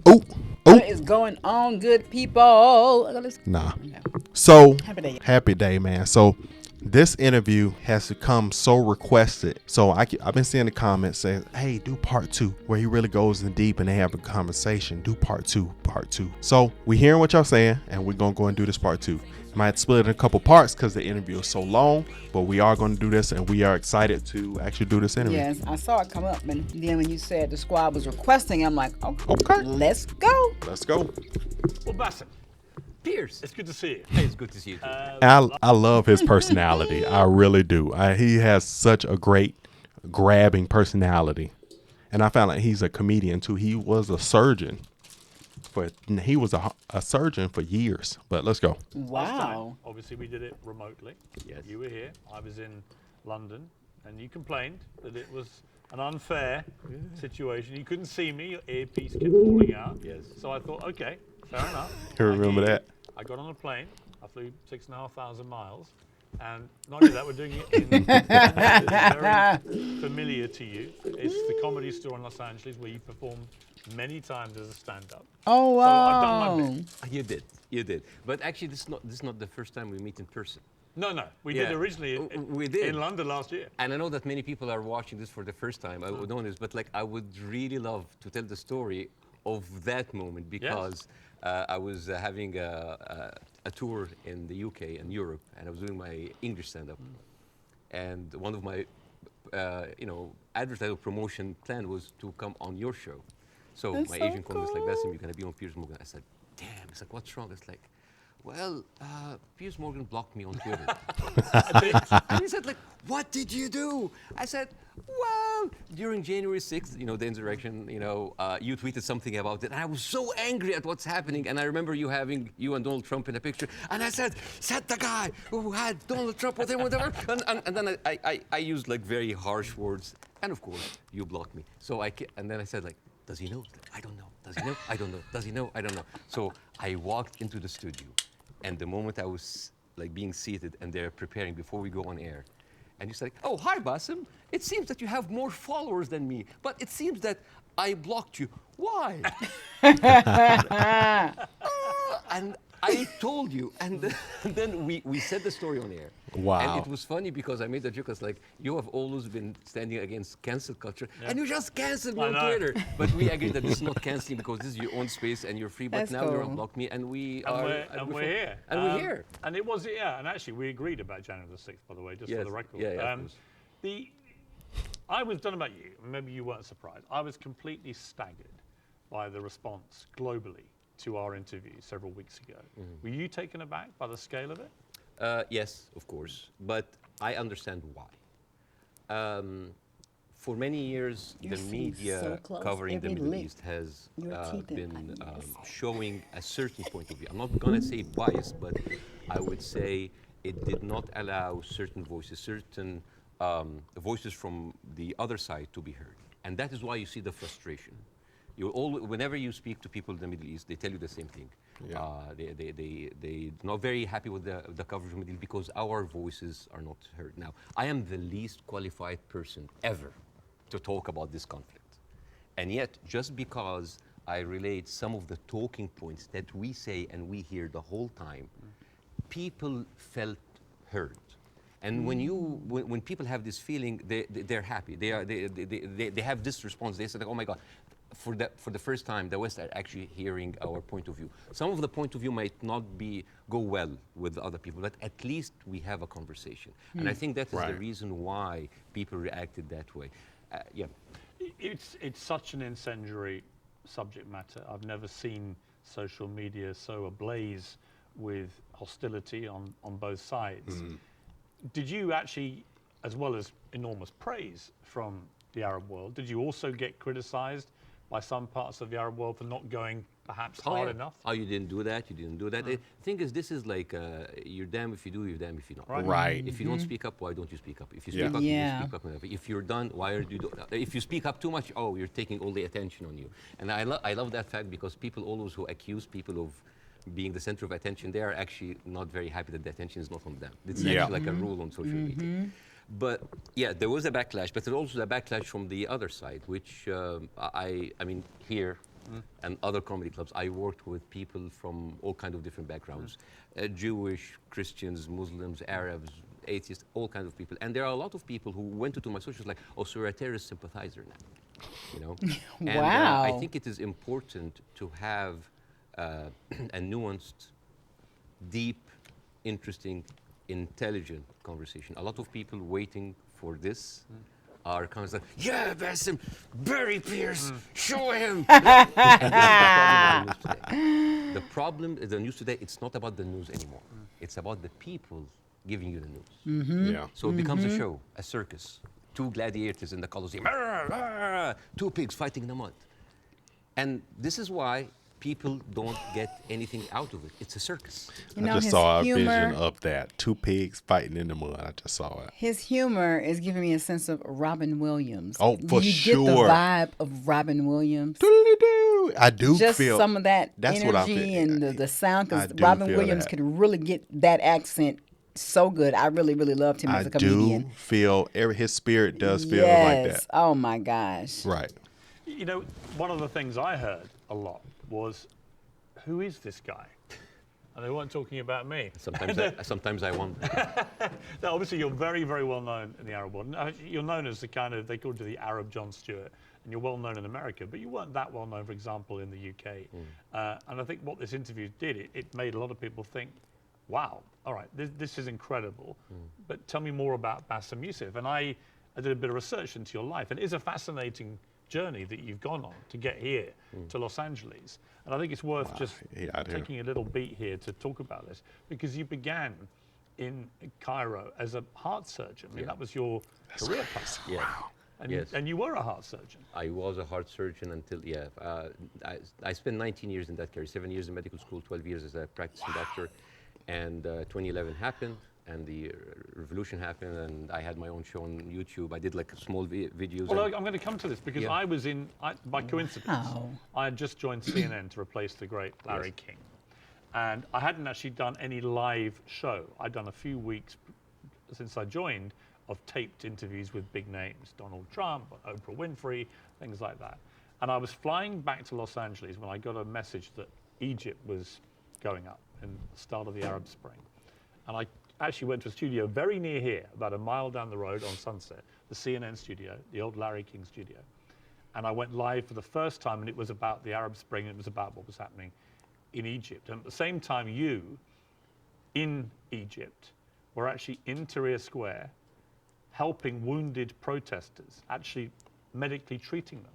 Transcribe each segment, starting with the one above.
Oh, oh. What is going on, good people? Nah. So Happy day. happy day, man. So this interview has become so requested. So I've been seeing the comments saying, "Hey, do part 2 where he really goes in deep and they have a conversation. Do part 2, part 2." So we hearing what y'all saying, and we're gonna go and do this part 2. Might split it in a couple parts because the interview is so long, but we are going to do this, and we are excited to actually do this interview. Yes, I saw it come up, and then when you said the squad was requesting, I'm like, Okay. let's go. Let's go. Well, Bassem, Piers, it's good to see you. hey, it's good to see you. I love his personality. I really do. He has such a great grabbing personality, and I found like he's a comedian too. He was a surgeon. He was a surgeon for years. But let's go. Last time, Wow. obviously, we did it remotely. Yes. You were here. I was in London, and you complained that it was an unfair situation. You couldn't see me. Your earpiece kept falling out. Yes. So I thought, okay, fair enough. You remember I hear that? you. I got on a plane. I flew 6,500 miles. And not only that, we're doing it in very familiar to you. It's the Comedy Store in Los Angeles where you performed many times as a stand-up. Oh, So I've done wow. my bit. You did. But actually, this is not the first time we meet in person. No, we did Yeah. originally We did. in London last year. And I know that many people are watching this for the first time. I would know this, but like I would really love to tell the story of that moment because I was having a tour in the UK and Europe, and I was doing my English stand-up. And one of my, advertising promotion plan was to come on your show. So That's my so agent called me, it's like, cool. Bassem, you're gonna be on Piers Morgan. I said, damn. It's like, what's wrong? It's like, well, Piers Morgan blocked me on Twitter. And he said, like, what did you do? I said, well, during January 6th, the insurrection, you tweeted something about it. And I was so angry at what's happening. And I remember you having you and Donald Trump in a picture. And I said the guy who had Donald Trump with him, whatever. And then I used like very harsh words. And of course, you blocked me. And then I said, like, does he know? I don't know. Does he know? I don't know. Does he know? I don't know. So I walked into the studio. And the moment I was like being seated and they're preparing before we go on air, and you said, "Oh, hi, Bassem. It seems that you have more followers than me, but it seems that I blocked you. Why?" And I told you, and then we said the story on air. Wow. And it was funny because I made the joke. I was like, you have always been standing against cancel culture, and you just canceled me I on know. Twitter. But we agreed that this is not canceling because this is your own space and you're free. But That's now you're cool. unblocked me, and We're here. And we're here. And it was, and actually we agreed about January the 6th, by the way, just for Yes. the record. Yeah, of course. I was done about you, maybe you weren't surprised. I was completely staggered by the response globally to our interview several weeks ago. Were you taken aback by the scale of it? Yes, of course, but I understand why. For many years, You're the sitting media so close, covering the every Middle lip. East has Your teeth are been obvious. showing a certain point of view. I'm not going to say bias, but I would say it did not allow certain voices from the other side to be heard. And that is why you see the frustration. Whenever you speak to people in the Middle East, they tell you the same thing. Yeah. They're not very happy with the coverage of the Middle East because our voices are not heard. Now, I am the least qualified person ever to talk about this conflict. And yet, just because I relate some of the talking points that we say and we hear the whole time, people felt heard. And when people have this feeling, they're happy. They have this response. They say, like, oh my God, for the first time, the West are actually hearing our point of view. Some of the point of view might not go well with other people, but at least we have a conversation. And I think that is the Right. reason why people reacted that way. Yeah. It's such an incendiary subject matter. I've never seen social media so ablaze with hostility on both sides. Did you actually, as well as enormous praise from the Arab world, did you also get criticized by some parts of the Arab world for not going perhaps hard enough? Oh, you didn't do that. You didn't do that. The thing is, this is like you're damned if you do, you're damned if you don't. Right. Right. If you don't speak up, why don't you speak up? If you Yeah. speak up, Yeah. you speak up. Enough. If you're done, why are you? If you speak up too much, oh, you're taking all the attention on you. And I love that fact because people always who accuse people of being the center of attention, they are actually not very happy that the attention is not on them. It's Yeah. actually like a rule on social media. But yeah, there was a backlash, but there's also a backlash from the other side, which I mean, here and other comedy clubs, I worked with people from all kinds of different backgrounds, Jewish, Christians, Muslims, Arabs, atheists, all kinds of people. And there are a lot of people who went into my socials like, oh, so you're a terrorist sympathizer now, you know? And I Wow. think it is important to have a nuanced, deep, interesting, intelligent conversation. A lot of people waiting for this are kind of like, yeah, Bassem, bury Piers, show him. And that's the problem with the news today. The problem is the news today, it's not about the news anymore. It's about the people giving you the news. Yeah. So it becomes a show, a circus. Two gladiators in the Colosseum, two pigs fighting in the mud. And this is why people don't get anything out of it. It's a circus. You I know, just his saw a humor, vision of that. Two pigs fighting in the mud. I just saw it. his humor is giving me a sense of Robin Williams. Oh, for you sure. get the vibe of Robin Williams. Doodly-doo. I do Just feel some of that that's energy what I feel. and the sound, I because do Robin feel Williams that. can really get that accent so good. I really, really loved him as I a comedian. do feel his spirit does feel like that. Oh my gosh. Right. You know, one of the things I heard a lot was, who is this guy? And they weren't talking about me. Sometimes I wonder. Now, obviously, you're very, very well known in the Arab world. You're known as the kind of, they called you the Arab Jon Stewart, and you're well known in America, but you weren't that well known, for example, in the UK. And I think what this interview did, it made a lot of people think, wow, all right, this is incredible. But tell me more about Bassem Youssef. And I did a bit of research into your life, and it is a fascinating journey that you've gone on to get here to Los Angeles. And I think it's worth just taking a little beat here to talk about this, because you began in Cairo as a heart surgeon. I mean, that was your career path. Yeah. Wow. And, and you were a heart surgeon. I was a heart surgeon until, I spent 19 years in that career, 7 years in medical school, 12 years as a practicing doctor. And 2011 happened, and the revolution happened, and I had my own show on YouTube. I did like small videos. Well, I'm going to come to this because I was by coincidence, I had just joined CNN to replace the great Larry King. And I hadn't actually done any live show. I'd done a few weeks since I joined of taped interviews with big names, Donald Trump, Oprah Winfrey, things like that. And I was flying back to Los Angeles when I got a message that Egypt was going up in the start of the Arab Spring. And I actually went to a studio very near here, about a mile down the road on Sunset, the CNN studio, the old Larry King studio. And I went live for the first time, and it was about the Arab Spring, and it was about what was happening in Egypt. And at the same time, you, in Egypt, were actually in Tahrir Square, helping wounded protesters, actually medically treating them.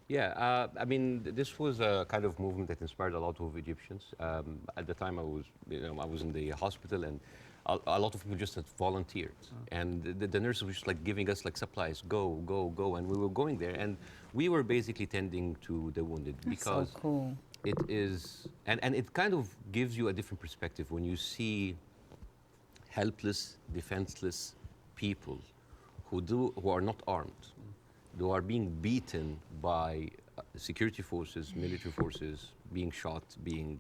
Yeah, I mean, this was a kind of movement that inspired a lot of Egyptians. At the time, I was in the hospital, and a lot of people just had volunteered, and the nurses were just like giving us like supplies, go, and we were going there, and we were basically tending to the wounded. Because so cool. It is, and it kind of gives you a different perspective when you see helpless, defenseless people who are not armed. They are being beaten by security forces, military forces, being shot, being,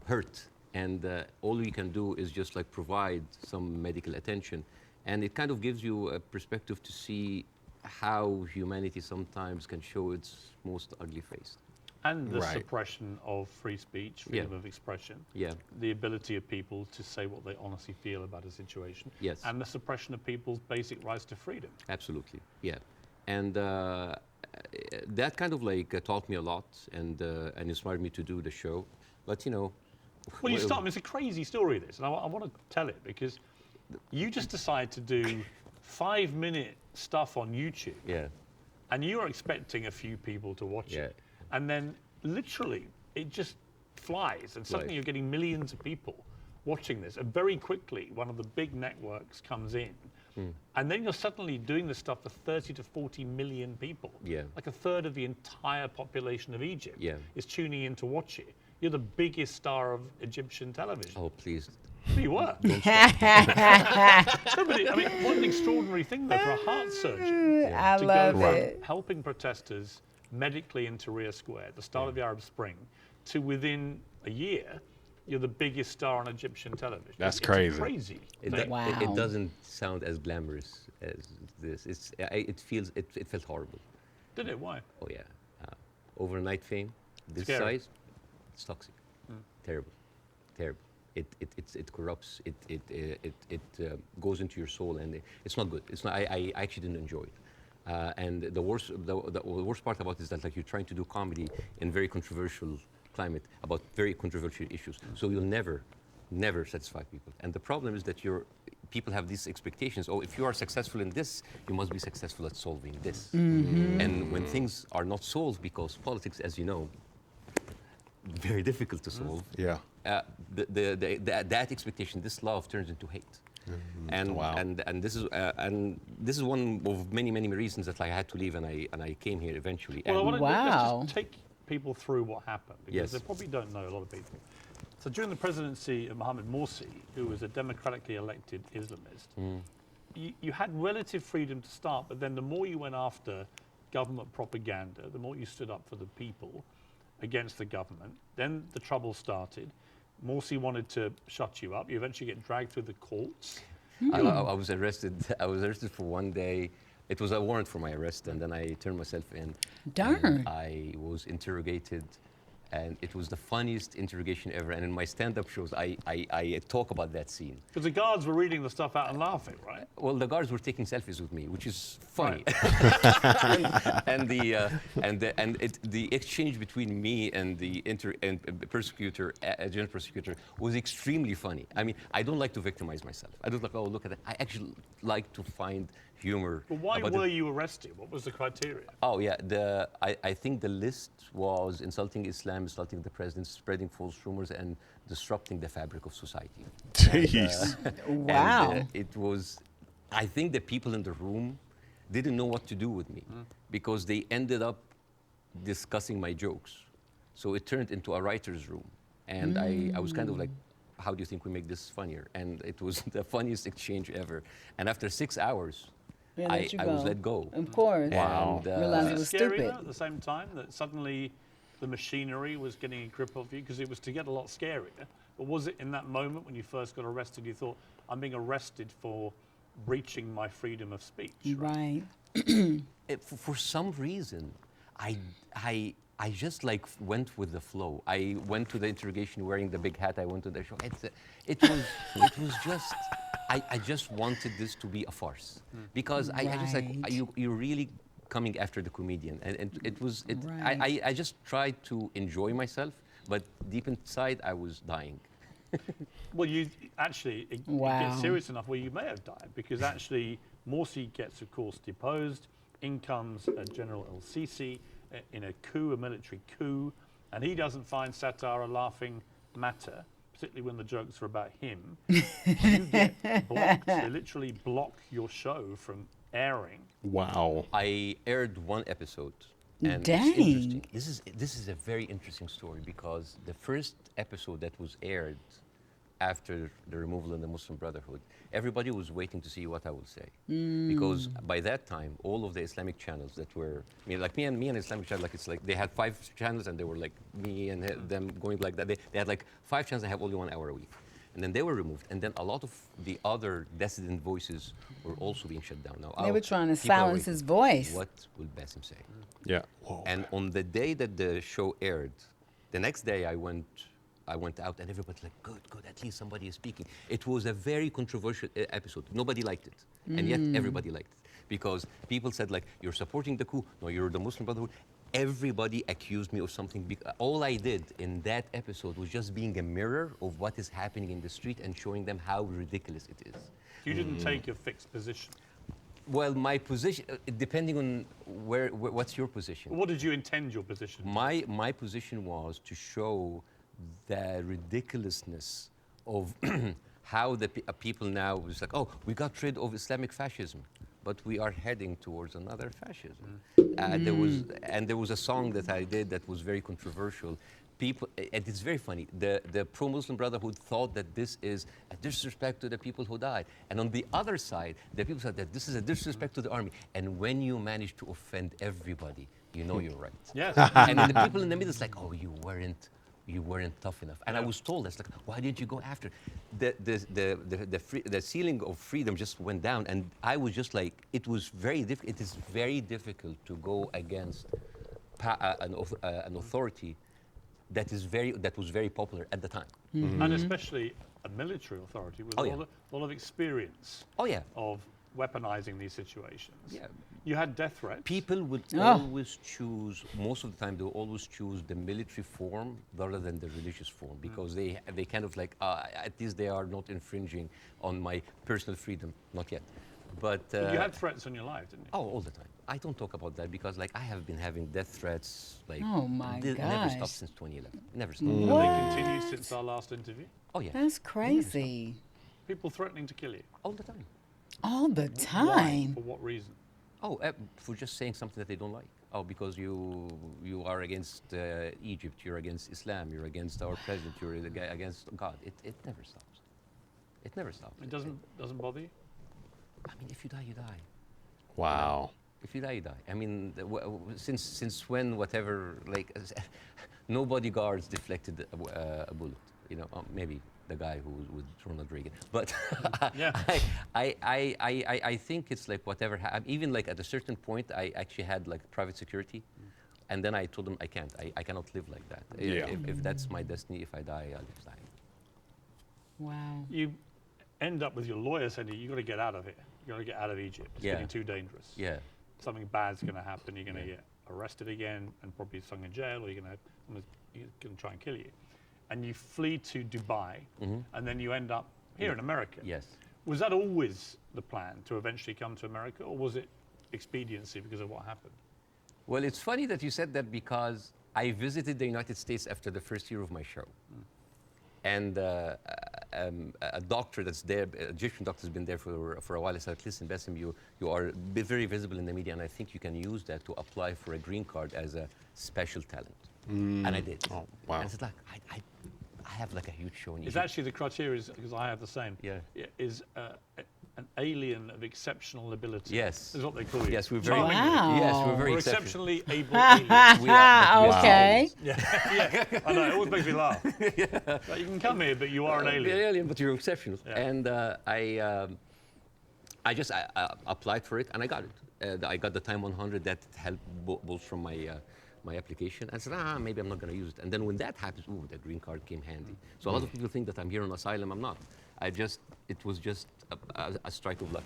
hurt. And all we can do is just like provide some medical attention. And it kind of gives you a perspective to see how humanity sometimes can show its most ugly face. And the suppression of free speech, freedom of expression. Yeah. The ability of people to say what they honestly feel about a situation. Yes. And the suppression of people's basic rights to freedom. Absolutely, yeah. And that kind of like taught me a lot and inspired me to do the show. But Well, you start, I mean, it's a crazy story, this, and I want to tell it because you just decide to do 5-minute stuff on YouTube. Yeah. And you are expecting a few people to watch it. And then literally it just flies, and suddenly you're getting millions of people watching this. And very quickly, one of the big networks comes in, and then you're suddenly doing this stuff for 30 to 40 million people. Yeah. Like a third of the entire population of Egypt is tuning in to watch it. You're the biggest star of Egyptian television. Oh, please. You were. No, but I mean, what an extraordinary thing, though, for a heart surgeon. I love it. Helping protesters medically in Tahrir Square at the start of the Arab Spring to within a year, you're the biggest star on Egyptian television. That's It's crazy. Crazy. It doesn't sound as glamorous as this. It felt horrible. Did it? Why? Oh yeah. overnight fame, this Scary. size, it's toxic. Terrible, terrible. It corrupts. It goes into your soul, and it's not good. It's not. I actually didn't enjoy it. And the worst part about it is that like you're trying to do comedy in very controversial climate about very controversial issues. So you'll never satisfy people. And the problem is that people have these expectations. Oh, if you are successful in this, you must be successful at solving this. And when things are not solved, because politics, as you know, very difficult to solve. Yeah. That expectation, this love turns into hate. And, Wow. and this is one of many reasons that like, I had to leave and I came here eventually. Well, I And want to Wow. let's just take people through what happened, because Yes. they probably don't know, a lot of people. So during the presidency of Mohammed Morsi, who was a democratically elected Islamist, you had relative freedom to start, but then the more you went after government propaganda, the more you stood up for the people against the government, then the trouble started. Morsi wanted to shut you up. You eventually get dragged through the courts. I was arrested. I was arrested for one day. It was a warrant for my arrest, and then I turned myself in. Darn. And I was interrogated, and it was the funniest interrogation ever. And in my stand-up shows, I talk about that scene. Because the guards were reading the stuff out and laughing, right? Well, the guards were taking selfies with me, which is funny. and the exchange between me and the prosecutor, general prosecutor, was extremely funny. I mean, I don't like to victimize myself. I don't like, oh, look at that. I actually like to find humor. But why about were you arrested? What was the criteria? Oh yeah, I think the list was insulting Islam, insulting the president, spreading false rumors, and disrupting the fabric of society. Jeez. Wow. And, it was, I think the people in the room didn't know what to do with me because they ended up discussing my jokes. So it turned into a writer's room. And I was kind of like, how do you think we make this funnier? And it was the funniest exchange ever. And after 6 hours, They I let you was go. let go. Of course. Wow. And, Realized it Was was it scary stupid. though, at the same time, that suddenly the machinery was getting a grip of you? Because it was to get a lot scarier. But was it in that moment when you first got arrested, you thought, I'm being arrested for breaching my freedom of speech? Right. For some reason, I just like went with the flow. I went to the interrogation wearing the big hat. I went to the show. It was just, I just wanted this to be a farce because I just like, Right. you're really coming after the comedian. And Right. I just tried to enjoy myself, but deep inside I was dying. Well, you actually, it Wow. gets serious enough where you may have died, because actually Morsi gets, of course, deposed. In comes General El-Sisi in a coup, a military coup, and he doesn't find satire a laughing matter, particularly when the jokes are about him. You get blocked. They literally block your show from airing. Wow. I aired one episode. And Dang. it's interesting. This is a very interesting story because the first episode that was aired after the removal of the Muslim Brotherhood, everybody was waiting to see what I would say. Because by that time, all of the Islamic channels that were, I mean, like me and Islamic channel, like it's like they had 5 channels and they were like me and them going like that. They had like 5 channels and have only 1 hour a week. And then they were removed. And then a lot of the other dissident voices were also being shut down. Now, They were trying to people are silence waiting. his voice. What will Bassem say? Yeah. Whoa. And on the day that the show aired, the next day I went out and everybody's like, good, at least somebody is speaking. It was a very controversial episode. Nobody liked it. And yet everybody liked it. Because people said like, you're supporting the coup. No, you're the Muslim Brotherhood. Everybody accused me of something. All I did in that episode was just being a mirror of what is happening in the street and showing them how ridiculous it is. You didn't take a fixed position. Well, my position, depending on what's your position? What did you intend your position? My position was to show the ridiculousness of how the people now was like, oh, we got rid of Islamic fascism, but we are heading towards another fascism. There was a song that I did that was very controversial. People, and it's very funny. The pro-Muslim Brotherhood thought that this is a disrespect to the people who died, and on the other side, the people said that this is a disrespect to the army. And when you manage to offend everybody, you know you're right. Yes. And then the people in the middle is like, oh, you weren't tough enough. And I was told, that's like, why didn't you go after? The ceiling of freedom just went down, and I was just like, it was very difficult. It is very difficult to go against an authority that was very popular at the time. And especially a military authority with Oh, a yeah. lot of experience Oh yeah. of weaponizing these situations. Yeah. You had death threats. People would Oh. always choose, most of the time, they will always choose the military form rather than the religious form because they kind of like, at least they are not infringing on my personal freedom. Not yet. But You had threats on your life, didn't you? oh, all the time. I don't talk about that because like I have been having death threats like Oh, my never gosh. stopped since 2011. Never stopped. Have What? they continued since our last interview? Oh yeah. That's crazy. People threatening to kill you. All the time. All the Why? time. For what reason? Oh, for just saying something that they don't like. Oh, because you are against Egypt, you're against Islam, you're against our president, you're against God. It never stops. It never stops. It doesn't bother you? I mean, if you die, you die. Wow. If you die, you die. I mean, since when, whatever, like, no bodyguards deflected a bullet. You know, maybe the guy who was with Ronald Reagan. But Yeah. I think it's like whatever. Even like at a certain point, I actually had like private security. And then I told them I can't. I cannot live like that. Yeah. If that's my destiny, if I die, I'll just die. Wow. You end up with your lawyer saying you got to get out of here. You got to get out of Egypt. It's Yeah. getting too dangerous. Yeah. Something bad's going to happen. You're going to get arrested again and probably thrown in jail, or you're going to try and kill you. And you flee to Dubai, and then you end up here in America. Yes. Was that always the plan to eventually come to America, or was it expediency because of what happened? Well, it's funny that you said that because I visited the United States after the first year of my show. And a doctor that's there, an Egyptian doctor has been there for a while. I said, listen, Bassem, you are very visible in the media, and I think you can use that to apply for a green card as a special talent. And I did. Oh, wow. And it's like, I have like a huge show in It's Egypt. actually the criteria, because I have the same. Yeah. Is an alien of exceptional ability. Yes. Is what they call you. Yes, we're very, Charmingly. Wow. yes, we're very We're exceptional. exceptionally able aliens. We are, but Okay. Yeah, I know, it always makes me laugh. Like, you can come here, but you are an You're alien. an alien, but you're exceptional. Yeah. And I just applied for it, and I got it. I got the time 100 that helped both from my application. I said, maybe I'm not going to use it. And then when that happens, ooh, the green card came handy. So a lot of people think that I'm here on asylum. I'm not. It was just a strike of luck.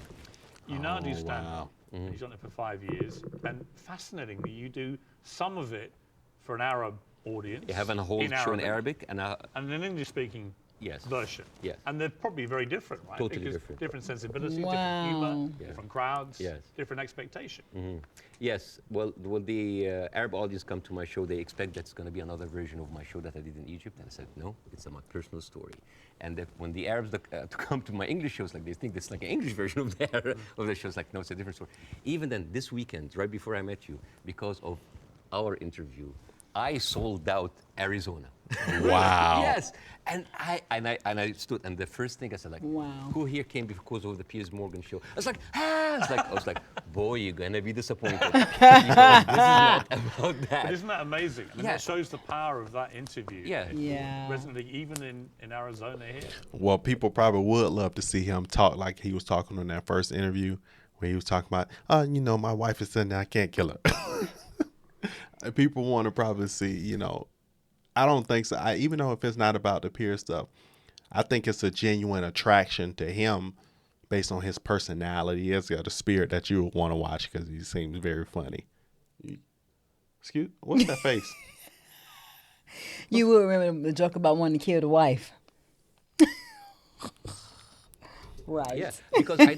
You now do stand wow. up. You've done it for 5 years. And fascinatingly, you do some of it for an Arab audience. You have a whole show in Arabic and and an English-speaking yes. version. Yes. And they're probably very different, right? Totally Because different. different sensibilities, Wow. different humor, Yeah. different crowds, Yes. different expectation. Yes, well, when the Arab audience come to my show, they expect that's going to be another version of my show that I did in Egypt. And I said, no, it's my personal story. And that when the Arabs come to my English shows, like they think it's like an English version of the shows. Like, no, it's a different story. Even then, this weekend, right before I met you, because of our interview, I sold out Arizona. Wow. Yes, and I stood, and the first thing I said, like, Wow. who here came because of the Piers Morgan show? I was like, I was like, boy, you're gonna be disappointed because this is not about that. But isn't that amazing? I mean, Yeah. that shows the power of that interview. Yeah. It Yeah. resonated even in Arizona here. Well, people probably would love to see him talk like he was talking on that first interview where he was talking about, my wife is sitting there, I can't kill her. And people want to probably see, I don't think so. Even though if it's not about the Piers stuff, I think it's a genuine attraction to him based on his personality. He has got a spirit that you would want to watch because he seems very funny. Excuse? What's that face? You will remember the joke about wanting to kill the wife. Right. Yeah, because I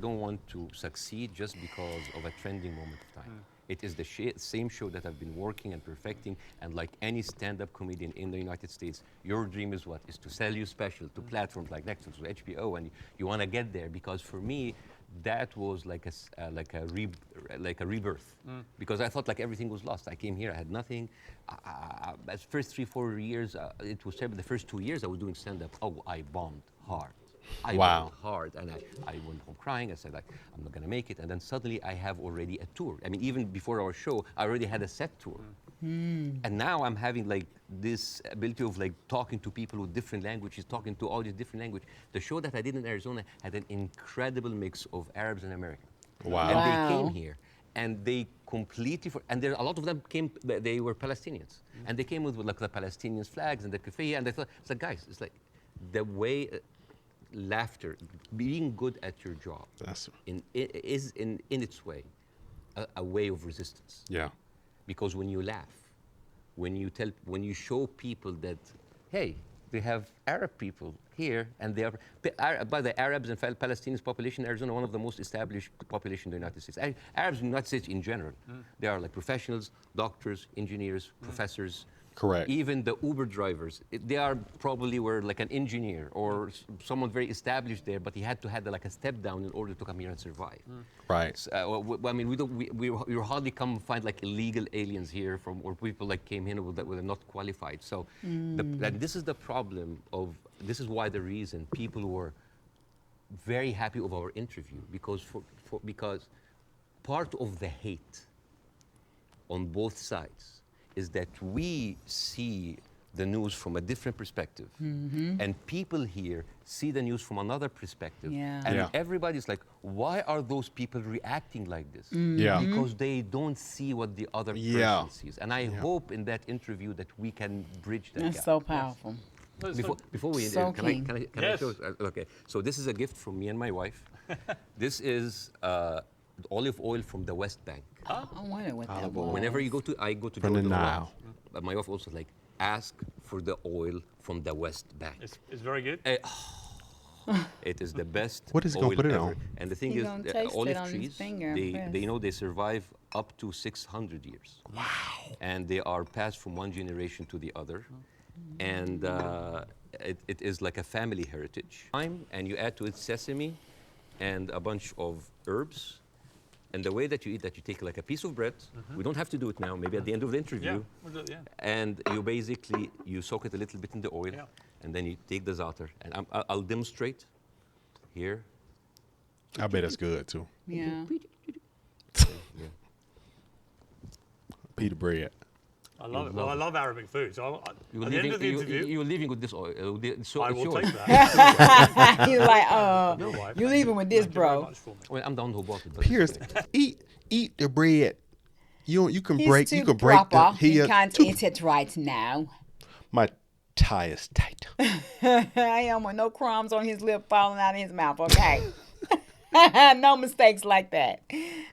don't want to succeed just because of a trending moment of time. It is the same show that I've been working and perfecting, and like any stand-up comedian in the United States, your dream is what? Is to sell your special to platforms like Netflix or HBO, and you want to get there. Because for me, that was like a rebirth. Because I thought like everything was lost. I came here, I had nothing. The first 3-4 years, it was terrible. The first 2 years I was doing stand-up. Oh, I bombed hard. I Wow. went hard, and I went home crying. I said, like, I'm not going to make it. And then suddenly I have already a tour. I mean, even before our show, I already had a set tour. And now I'm having like this ability of like talking to people with different languages, talking to all these different languages. The show that I did in Arizona had an incredible mix of Arabs and Americans. Wow. And Wow. they came here, and they completely and there a lot of them came. They were Palestinians, and they came with like the Palestinian flags and the keffiyeh, and they thought it's like, guys, it's like the way laughter, being good at your job, is in its way a way of resistance. Yeah. Because when you laugh, when you show people that, hey, they have Arab people here, and they are, by the Arabs and Palestinians population, Arizona, one of the most established population in the United States. Arabs in the United States in general, they are like professionals, doctors, engineers, professors. Correct. Even the Uber drivers, they are probably were like an engineer or someone very established there, but he had to have like a step down in order to come here and survive. Right. So, I mean, we hardly come find like illegal aliens here or people like came in that were not qualified. So, and this is the problem this is why the reason people were very happy of our interview, because because part of the hate on both sides is that we see the news from a different perspective, and people here see the news from another perspective. Yeah. And everybody's like, why are those people reacting like this? Yeah. Because they don't see what the other person sees. And I hope in that interview that we can bridge that That's gap. so powerful. Before we So can I Yes. show? Okay. So this is a gift from me and my wife. This is olive oil from the West Bank. I wonder what that was. Whenever I go to From the Jordan a lot, Nile. but my wife also like ask for the oil from the West Bank. It's very good. It is the best. What is he gonna oil put it ever. on? And the thing He is, gonna taste it olive on his trees, finger, they yes. they survive up to 600 years. Wow. And they are passed from one generation to the other, and it is like a family heritage. And you add to it sesame, and a bunch of herbs. And the way that you eat that, you take like a piece of bread. We don't have to do it now, maybe at the end of the interview. Yeah, we'll do it, yeah. And you soak it a little bit in the oil, and then you take the za'atar. And I'll demonstrate here. I bet it's good too. Yeah. Yeah. Pita bread. I love it. Well, I love Arabic food. So at You're the end of the interview, you're leaving with this oil. So I it's will yours. take that. He's like, Your wife, you thank leaving with this, thank you very bro. much for me. Well, I'm the one who bought it. But Piers, eat the bread. You can He's break. too You can break proper. the. He can't eat it right now. My tie is tight. I am with no crumbs on his lip falling out of his mouth, okay? No mistakes like that.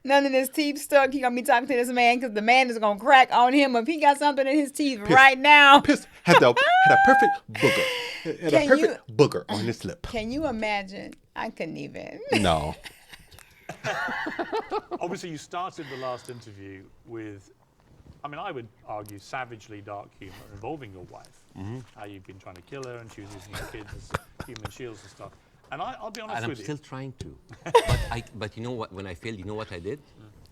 None of his teeth stuck. He gonna be talking to this man because the man is gonna crack on him if he got something in his teeth right now. Piers had a perfect booger. Had a Can perfect booger on his lip. Can you imagine? I couldn't even. No. Obviously, you started the last interview with, I mean, I would argue savagely dark humor involving your wife. How you've been trying to kill her and she was using your kids as human shields and stuff. And I'll be honest and I'm with still you. trying to. But you know what? When I failed, you know what I did?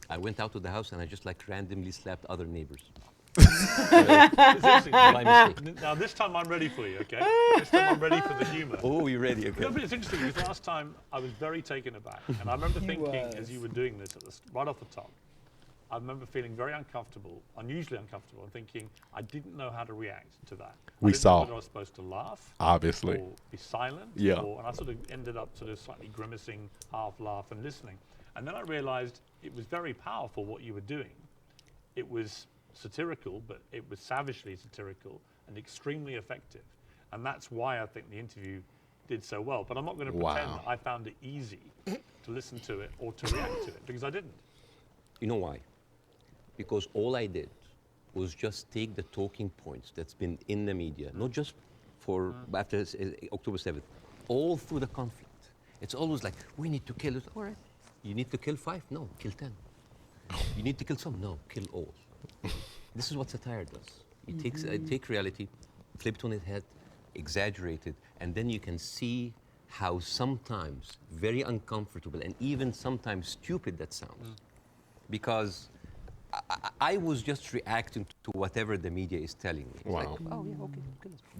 I went out to the house and I just like randomly slapped other neighbors. It's interesting. My mistake. Now, this time I'm ready for you, okay? This time I'm ready for the humor. Oh, you're ready? Okay. No, but it's interesting because last time I was very taken aback. And I remember thinking, as you were doing this right off the top, I remember feeling very uncomfortable, unusually uncomfortable, and thinking I didn't know how to react to that. We I didn't saw. know whether I was supposed to laugh, Obviously. or be silent, Yeah. and I sort of ended up sort of slightly grimacing, half laugh, and listening. And then I realised it was very powerful what you were doing. It was satirical, but it was savagely satirical and extremely effective. And that's why I think the interview did so well. But I'm not going to pretend Wow. that I found it easy to listen to it or to react to it, because I didn't. You know why? Because all I did was just take the talking points that's been in the media, not just for after October 7th, all through the conflict. It's always like, we need to kill it. All right. You need to kill 5? No, kill 10. You need to kill some? No, kill all. This is what satire does. It take reality, flip it on its head, exaggerate it, and then you can see how sometimes very uncomfortable and even sometimes stupid that sounds. Because I was just reacting to whatever the media is telling me. It's Wow. like, oh yeah, okay,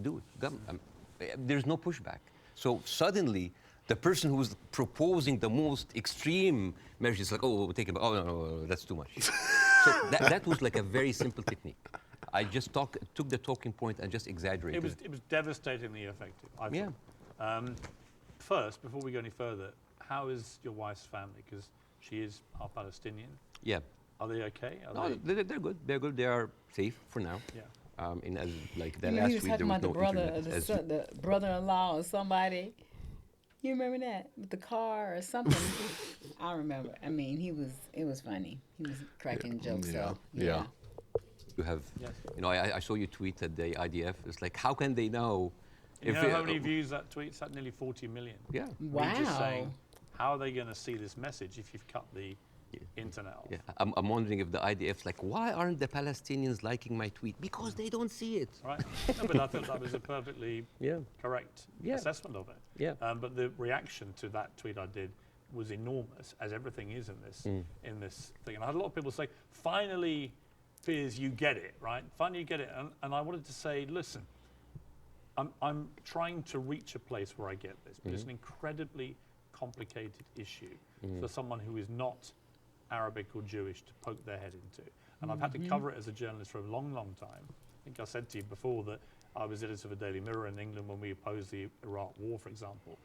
do it. There's no pushback. So suddenly, the person who's proposing the most extreme measures is like, oh, we'll take it. Oh no, that's too much. So that was like a very simple technique. I just took the talking point and just exaggerated it. It was devastatingly effective, I Yeah. thought. First, before we go any further, how is your wife's family? Because she is half Palestinian. Yeah. Are they okay? No, they're good. They're good. They are safe for now. Yeah. In as like the You know, last he was week, talking there was about the no brother, internet. As the brother-in-law or somebody. You remember that with the car or something? I remember. I mean, it was funny. He was cracking jokes Yeah. up. Yeah. you have, Yes. I saw you tweet at the IDF. It's like, how can they know? You know how many views that tweet's at? Nearly 40 million. Yeah. Me just saying, Wow. how are they going to see this message if you've cut the internet off? Yeah, I'm wondering if the IDF's like, why aren't the Palestinians liking my tweet? Because they don't see it. Right? No, but I thought that was a perfectly Yeah. correct Yeah. assessment of it. Yeah. But the reaction to that tweet I did was enormous, as everything is in this thing. And I had a lot of people say, finally, Piers, you get it, right? Finally, you get it. And I wanted to say, listen, I'm trying to reach a place where I get this, but it's an incredibly complicated issue for someone who is not Arabic or Jewish to poke their head into. And I've had to cover it as a journalist for a long, long time. I think I said to you before that I was editor of the Daily Mirror in England when we opposed the Iraq War, for example.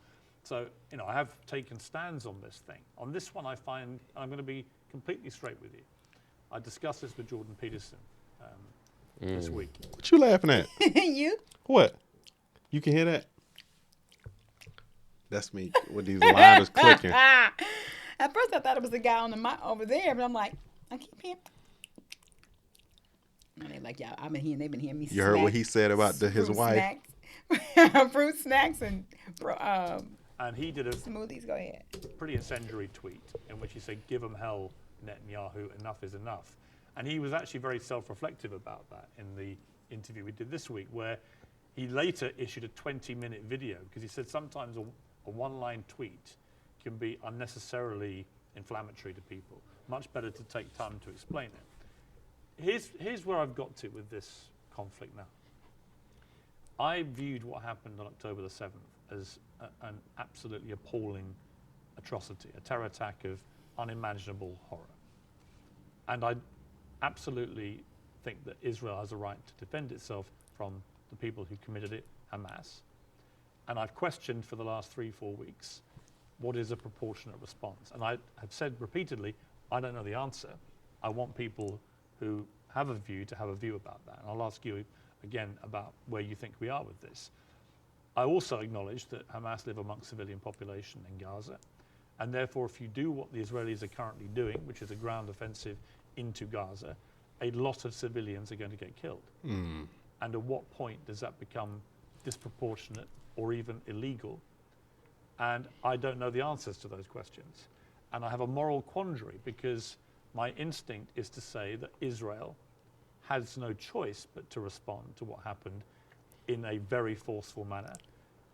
So, I have taken stands on this thing. On this one, I find, I'm going to be completely straight with you. I discussed this with Jordan Peterson this week. What you laughing at? You? What? You can hear that? That's me with these liners clicking. At first, I thought it was the guy on the mic over there, but I'm like, I keep hearing. And they like, yeah, they've been hearing me. You heard what he said about his fruit wife? Snacks. Fruit snacks and And he did a smoothies. Go ahead. pretty incendiary tweet in which he said, give them hell, Netanyahu, enough is enough. And he was actually very self-reflective about that in the interview we did this week, where he later issued a 20-minute video, because he said sometimes a one-line tweet can be unnecessarily inflammatory to people. Much better to take time to explain it. Here's where I've got to with this conflict now. I viewed what happened on October the 7th as an absolutely appalling atrocity, a terror attack of unimaginable horror. And I absolutely think that Israel has a right to defend itself from the people who committed it, Hamas. And I've questioned for the last 3-4 weeks, what is a proportionate response? And I have said repeatedly, I don't know the answer. I want people who have a view to have a view about that. And I'll ask you again about where you think we are with this. I also acknowledge that Hamas live amongst civilian population in Gaza. And therefore, if you do what the Israelis are currently doing, which is a ground offensive into Gaza, a lot of civilians are going to get killed. And at what point does that become disproportionate or even illegal? And I don't know the answers to those questions. And I have a moral quandary, because my instinct is to say that Israel has no choice but to respond to what happened in a very forceful manner.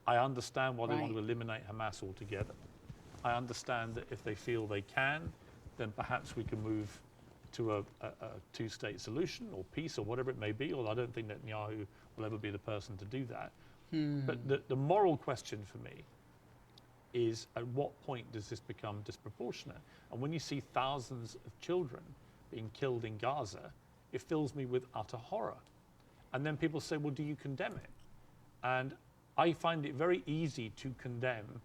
I understand why they want to eliminate Hamas altogether. I understand that if they feel they can, then perhaps we can move to a two-state solution or peace or whatever it may be, although I don't think Netanyahu will ever be the person to do that. But the moral question for me is, at what point does this become disproportionate? And when you see thousands of children being killed in Gaza, it fills me with utter horror. And then people say, well, do you condemn it? And I find it very easy to condemn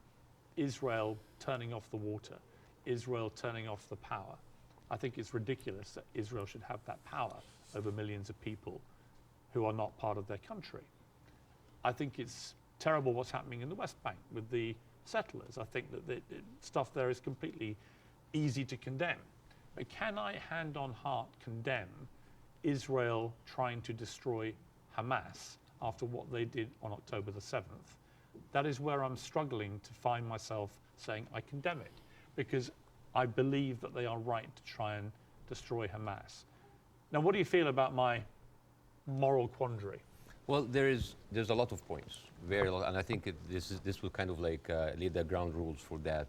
Israel turning off the water, Israel turning off the power. I think it's ridiculous that Israel should have that power over millions of people who are not part of their country. I think it's terrible what's happening in the West Bank with the settlers. I think that the stuff there is completely easy to condemn. But can I, hand on heart, condemn Israel trying to destroy Hamas after what they did on October the 7th? That is where I'm struggling to find myself saying I condemn it, because I believe that they are right to try and destroy Hamas. Now, what do you feel about my moral quandary? Well, there's a lot of points, very lot, and I think this will kind of like lay the ground rules for that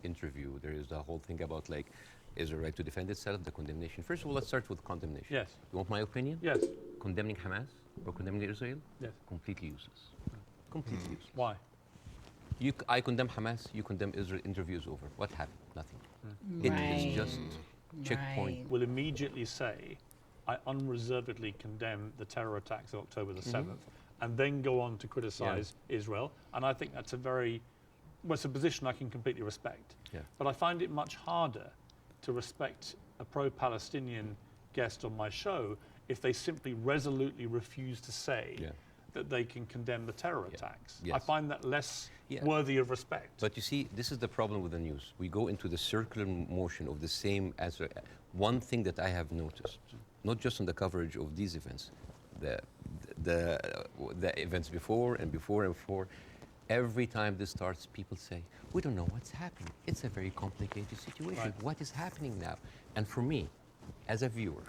interview. There is the whole thing about like, is the right to defend itself, the condemnation. First of all, let's start with condemnation. Yes. You want my opinion? Yes. Condemning Hamas or condemning Israel? Yes. Completely useless. Completely useless. Why? I condemn Hamas, you condemn Israel, interview is over. What happened? Nothing. It is just checkpoint. Will immediately say, I unreservedly condemn the terror attacks of October the 7th, and then go on to criticize Israel. And I think that's it's a position I can completely respect. Yeah. But I find it much harder to respect a pro-Palestinian guest on my show if they simply resolutely refuse to say that they can condemn the terror attacks. Yes. I find that less Yeah. worthy of respect. But you see, this is the problem with the news. We go into the circular motion of the same answer. One thing that I have noticed, not just on the coverage of these events, the events before and before and before, every time this starts, people say, we don't know what's happening. It's a very complicated situation. Right. What is happening now? And for me, as a viewer,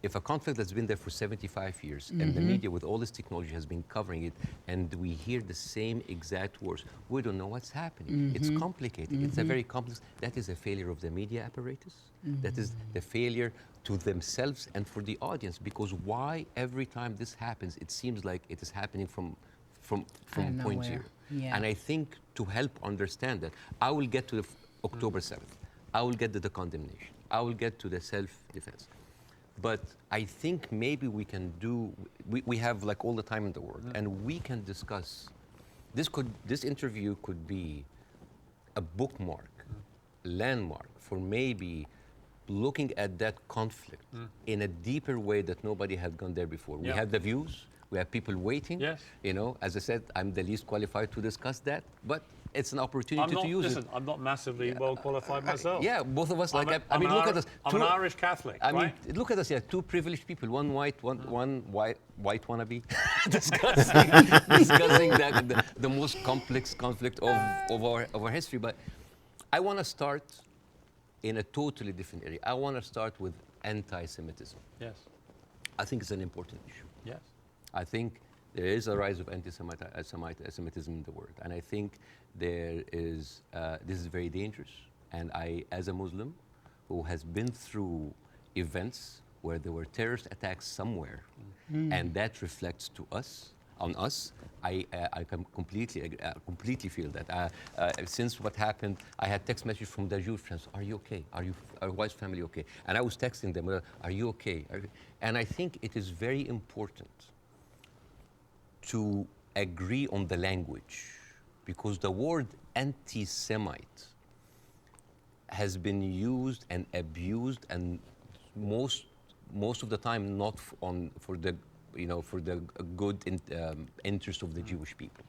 if a conflict that's been there for 75 years and the media with all this technology has been covering it and we hear the same exact words, we don't know what's happening. It's complicated. It's a very complex, that is a failure of the media apparatus. That is the failure to themselves and for the audience, because why every time this happens, it seems like it is happening from point zero. Yeah. And I think to help understand that, I will get to the October 7th. I will get to the condemnation. I will get to the self-defense. But I think maybe we can do, we have like all the time in the world, and we can discuss, this interview could be a bookmark, landmark for maybe looking at that conflict in a deeper way that nobody had gone there before. We have the views, we have people waiting. Yes. You know, as I said, I'm the least qualified to discuss that, but it's an opportunity to use it. I'm not massively well qualified myself. Yeah, both of us, like, I I'm mean, an look at us. I'm an Irish Catholic, I mean, right? look at us, two privileged people, one white wannabe, discussing the most complex conflict of our history. But I want to start in a totally different area. I want to start with anti-Semitism. Yes. I think it's an important issue. Yes. I think there is a rise of anti-Semitism in the world, and I think there is. This is very dangerous. And I, as a Muslim, who has been through events where there were terrorist attacks somewhere, and that reflects on us, I can completely feel that. Since what happened, I had text message from the Jewish friends. Are you okay? Are your wife's family okay? And I was texting them. Are you okay? And I think it is very important to agree on the language, because the word anti-Semite has been used and abused, and most of the time not for the good interest of the Jewish people.